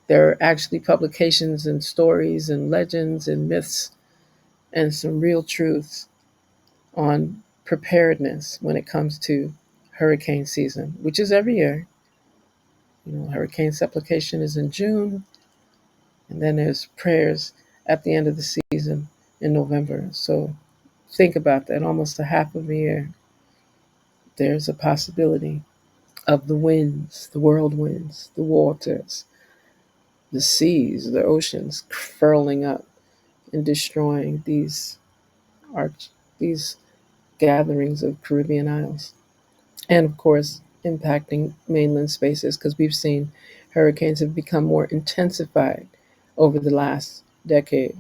There are actually publications and stories and legends and myths and some real truths on preparedness when it comes to hurricane season, which is every year. Hurricane supplication is in June, and then there's prayers at the end of the season in November. So think about that. Almost a half of a year, there's a possibility of the winds, the whirlwinds, the waters, the seas, the oceans furling up and destroying arch these gatherings of Caribbean isles, and of course impacting mainland spaces because we've seen hurricanes have become more intensified over the last decade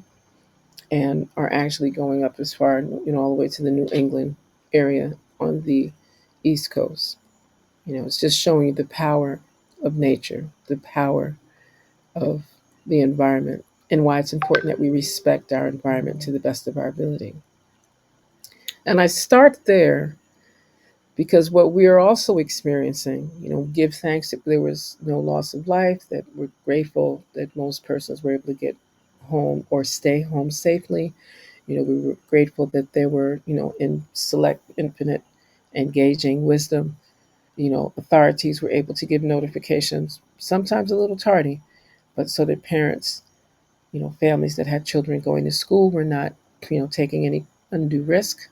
and are actually going up as far, all the way to the New England area on the East Coast. It's just showing you the power of nature, the power of the environment, and why it's important that we respect our environment to the best of our ability. And I start there because what we are also experiencing, give thanks that there was no loss of life, that we're grateful that most persons were able to get home or stay home safely. We were grateful that there were, in select, infinite, engaging wisdom, authorities were able to give notifications, sometimes a little tardy, but so that parents, families that had children going to school were not, taking any undue risk,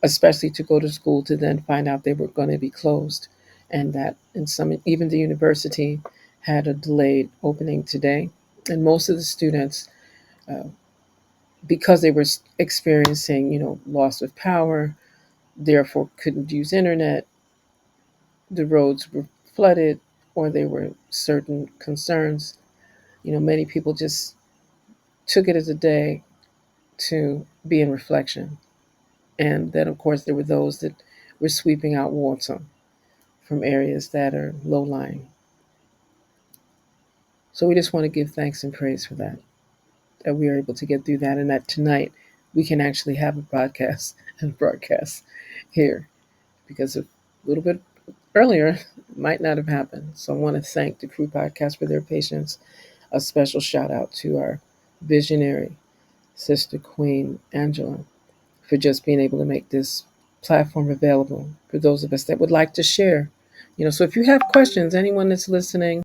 especially to go to school to then find out they were going to be closed. And that in some, even the university had a delayed opening today. And most of the students, uh, because they were experiencing, loss of power, therefore couldn't use internet, the roads were flooded, or there were certain concerns. Many people just took it as a day to be in reflection. And then, of course, there were those that were sweeping out water from areas that are low lying. So we just want to give thanks and praise for that we are able to get through that, and that tonight we can actually have a podcast and broadcast here, because a little bit earlier might not have happened. So I want to thank the Crew Podcast for their patience. A special shout out to our visionary sister Queen Angela for just being able to make this platform available for those of us that would like to share. So if you have questions, anyone that's listening,